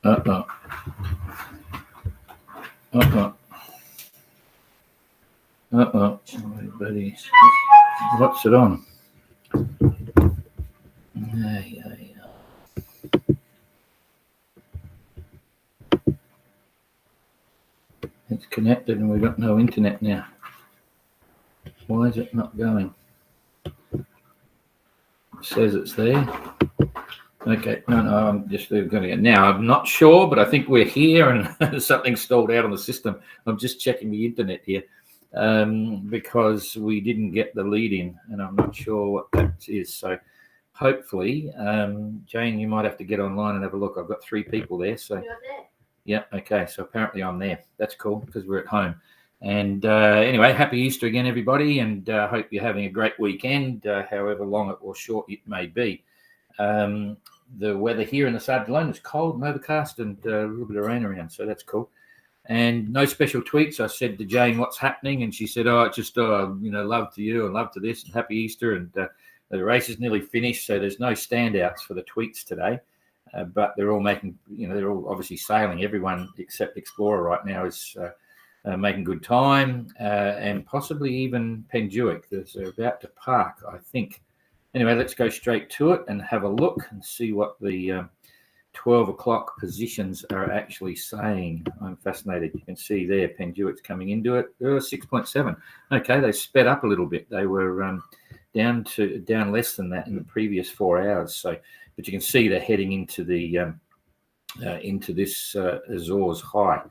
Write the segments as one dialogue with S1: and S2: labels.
S1: Uh-oh. Buddy. What's it on? It's connected and we've got no internet now. Why is it not going? It says it's there. Okay, no, I'm just going to get now. I'm not sure, but I think we're here and something stalled out on the system. I'm just checking the internet here because we didn't get the lead in, and I'm not sure what that is. So hopefully, Jane, you might have to get online and have a look. I've got 3 people there. So
S2: you're there.
S1: Yeah, okay. So apparently I'm there. That's cool because we're at home. And anyway, happy Easter again, everybody, and hope you're having a great weekend, however long or short it may be. The weather here in the Sardine Alone is cold and overcast and a little bit of rain around, so that's cool. And no special tweets. I said to Jane, what's happening? And she said, it's just, love to you and love to this and happy Easter. And the race is nearly finished, so there's no standouts for the tweets today. But they're all making, they're all obviously sailing. Everyone except Explorer right now is making good time, and possibly even Penduic. They're about to park, I think. Anyway, let's go straight to it and have a look and see what the 12 o'clock positions are actually saying. I'm fascinated. You can see there, Penduic's coming into it. 6.7. Okay, they sped up a little bit. They were down less than that in the previous 4 hours. So, but you can see they're heading into the into this Azores high.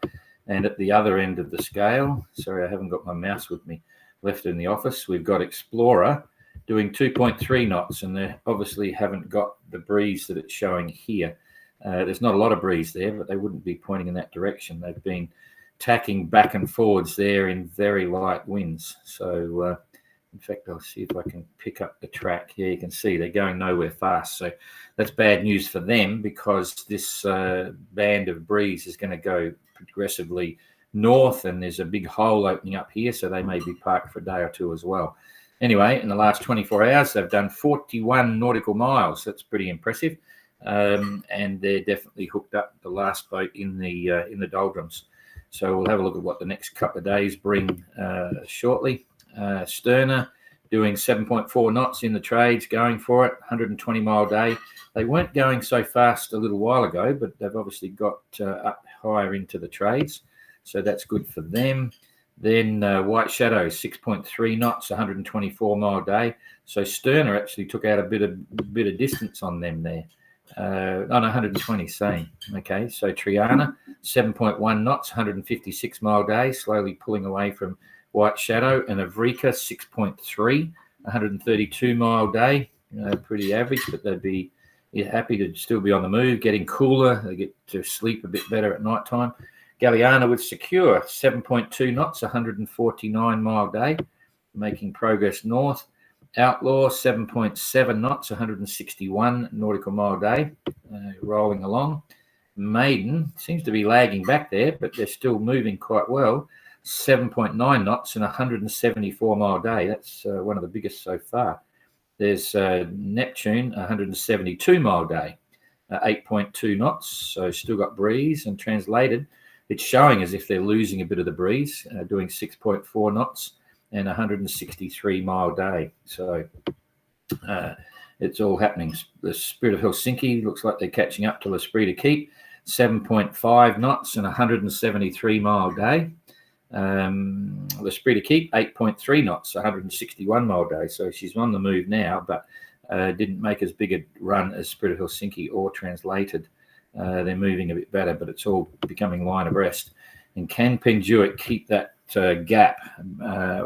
S1: And at the other end of the scale, sorry, I haven't got my mouse with me, left in the office, we've got Explorer doing 2.3 knots, and they obviously haven't got the breeze that it's showing here. There's not a lot of breeze there, but they wouldn't be pointing in that direction. They've been tacking back and forwards there in very light winds. So, in fact, I'll see if I can pick up the track. Here you can see they're going nowhere fast. So that's bad news for them because this band of breeze is going to go progressively north, and there's a big hole opening up here, so they may be parked for a day or two as well. Anyway, in the last 24 hours, they've done 41 nautical miles. That's pretty impressive. And they're definitely hooked up the last boat in the doldrums. So we'll have a look at what the next couple of days bring shortly. Sterner doing 7.4 knots in the trades, going for it, 120-mile day. They weren't going so fast a little while ago, but they've obviously got up higher into the trades. So that's good for them. Then White Shadow, 6.3 knots, 124-mile day. So Sterner actually took out a bit of distance on them there. 120, same. Okay, so Triana, 7.1 knots, 156-mile day, slowly pulling away from White Shadow. And Avrika, 6.3, 132-mile day. Pretty average, but they'd be happy to still be on the move, getting cooler. They get to sleep a bit better at night time. Galliana with Secure, 7.2 knots, 149-mile day, making progress north. Outlaw, 7.7 knots, 161 nautical mile day, rolling along. Maiden seems to be lagging back there, but they're still moving quite well. 7.9 knots and 174-mile day. That's one of the biggest so far. There's Neptune, 172-mile day, 8.2 knots, so still got breeze. And translated, it's showing as if they're losing a bit of the breeze, doing 6.4 knots and 163-mile day. So it's all happening. The Spirit of Helsinki looks like they're catching up to L'Esprit de Keep, 7.5 knots and 173-mile day. L'Esprit de Keep, 8.3 knots, 161-mile day. So she's on the move now, but didn't make as big a run as Spirit of Helsinki or Translated. They're moving a bit better, but it's all becoming line abreast. And can Penduic keep that gap,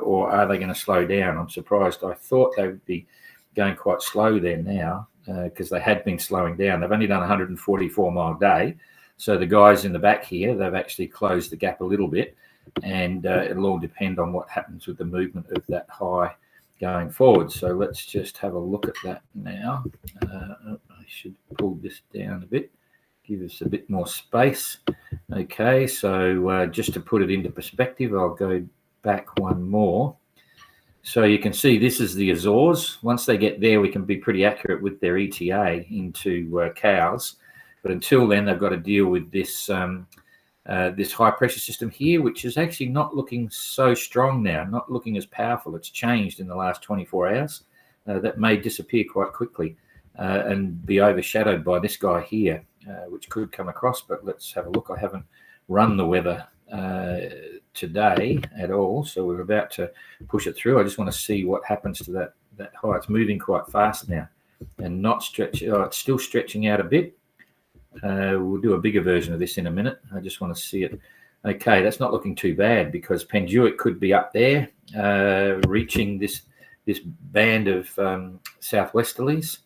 S1: or are they going to slow down? I'm surprised. I thought they would be going quite slow there now because they had been slowing down. They've only done 144-mile day. So the guys in the back here, they've actually closed the gap a little bit, and it'll all depend on what happens with the movement of that high going forward. So let's just have a look at that now. I should pull this down a bit, give us a bit more space. Okay, so just to put it into perspective, I'll go back one more. So you can see this is the Azores. Once they get there, we can be pretty accurate with their ETA into cows. But until then, they've got to deal with this this high pressure system here, which is actually not looking so strong now, not looking as powerful. It's changed in the last 24 hours. That may disappear quite quickly and be overshadowed by this guy here, which could come across. But let's have a look. I haven't run the weather today at all, so we're about to push it through. I just want to see what happens to that high. It's moving quite fast now and not stretching. Oh, it's still stretching out a bit. We'll do a bigger version of this in a minute. I just want to see it. Okay, that's not looking too bad because Penduic could be up there, reaching this band of southwesterlies.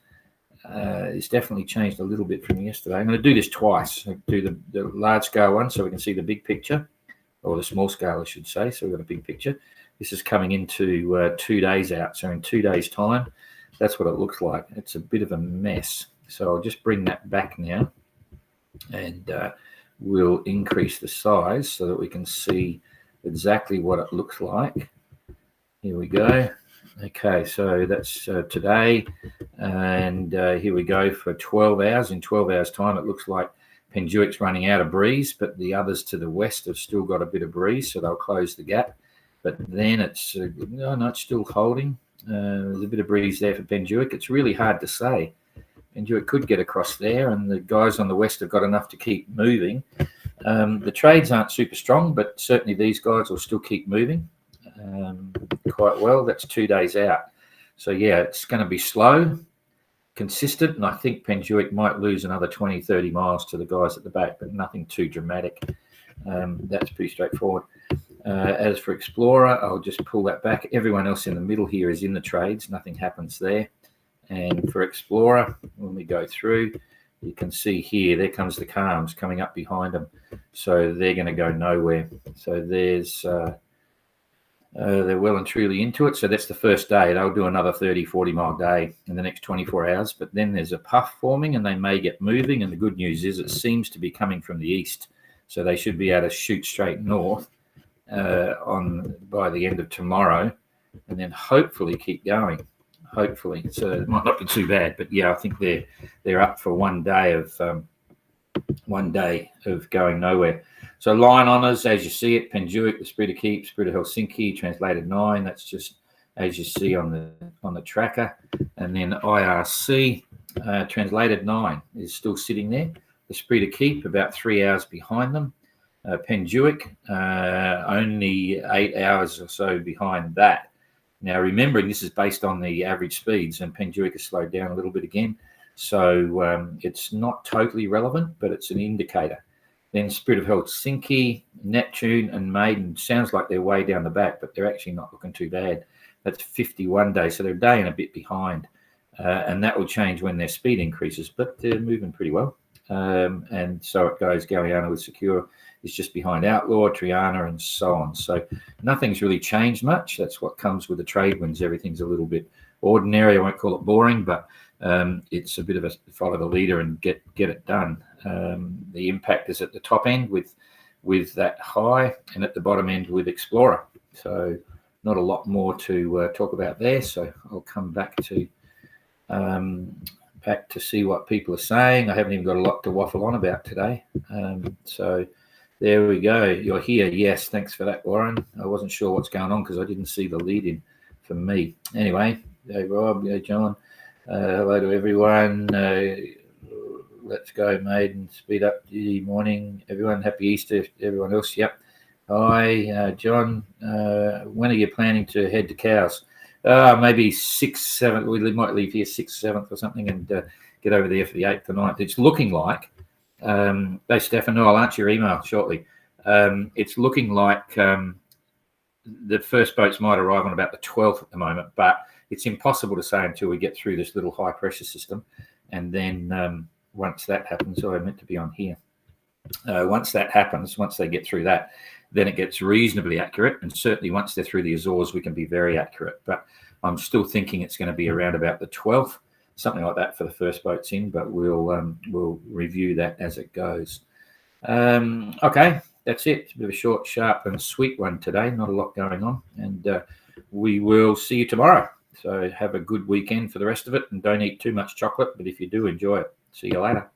S1: It's definitely changed a little bit from yesterday. I'm going to do this twice. I'll do the large scale one so we can see the big picture, or the small scale, I should say. So we've got a big picture. This is coming into 2 days out. So in 2 days' time, that's what it looks like. It's a bit of a mess. So I'll just bring that back now, and we'll increase the size so that we can see exactly what it looks like. Here we go. Okay, so that's today, and here we go for 12 hours. In 12 hours' time, it looks like Penduic's running out of breeze, but the others to the west have still got a bit of breeze, so they'll close the gap. But then it's no, it's still holding. There's a bit of breeze there for Penduic. It's really hard to say. Penduic could get across there, and the guys on the west have got enough to keep moving. The trades aren't super strong, but certainly these guys will still keep moving quite well. That's 2 days out. So, yeah, it's going to be slow, consistent, and I think Penduic might lose another 20, 30 miles to the guys at the back, but nothing too dramatic. That's pretty straightforward. As for Explorer, I'll just pull that back. Everyone else in the middle here is in the trades. Nothing happens there. And for Explorer, when we go through, you can see here, there comes the calms coming up behind them. So they're going to go nowhere. So there's, they're well and truly into it. So that's the first day. They'll do another 30, 40 mile day in the next 24 hours. But then there's a puff forming and they may get moving. And the good news is it seems to be coming from the east. So they should be able to shoot straight north by the end of tomorrow, and then hopefully keep going. Hopefully, so it might not be too bad, but yeah, I think they're up for 1 day of going nowhere. So line honours, as you see it, Penduic, the Spirit of Keep, Spirit of Helsinki, translated 9. That's just as you see on the tracker, and then IRC, translated 9 is still sitting there. The Spirit of Keep about 3 hours behind them. Penduic only 8 hours or so behind that. Now, remembering this is based on the average speeds, and Penduic has slowed down a little bit again. So it's not totally relevant, but it's an indicator. Then Spirit of Helsinki, Neptune, and Maiden sounds like they're way down the back, but they're actually not looking too bad. That's 51 days, so they're a day and a bit behind. And that will change when their speed increases, but they're moving pretty well. And so it goes. Galliano with Secure is just behind Outlaw, Triana, and so on. So nothing's really changed much. That's what comes with the trade winds. Everything's a little bit ordinary. I won't call it boring, but it's a bit of a follow the leader and get it done. The impact is at the top end with that high, and at the bottom end with Explorer. So not a lot more to talk about there. So I'll come back to see what people are saying. I haven't even got a lot to waffle on about today. So there we go. You're here. Yes, thanks for that, Warren. I wasn't sure what's going on because I didn't see the lead in for me. Anyway, hey Rob, hey John. Hello to everyone. Let's go, Maiden. Speed up the morning. Everyone, happy Easter. Everyone else, yep. Hi, John. When are you planning to head to Cowes? Maybe 6th, 7th. We might leave here 6th, 7th or something and get over there for the 8th or 9th. It's looking like, hey, Stefan, I'll answer your email shortly. It's looking like the first boats might arrive on about the 12th at the moment, but it's impossible to say until we get through this little high pressure system. And then once that happens, I meant to be on here. Once that happens, once they get through that, then it gets reasonably accurate. And certainly once they're through the Azores, we can be very accurate. But I'm still thinking it's going to be around about the 12th, something like that for the first boats in. But we'll review that as it goes. Okay, that's it. It's a bit of a short, sharp, and sweet one today. Not a lot going on. And we will see you tomorrow. So have a good weekend for the rest of it. And don't eat too much chocolate. But if you do, enjoy it. See you later.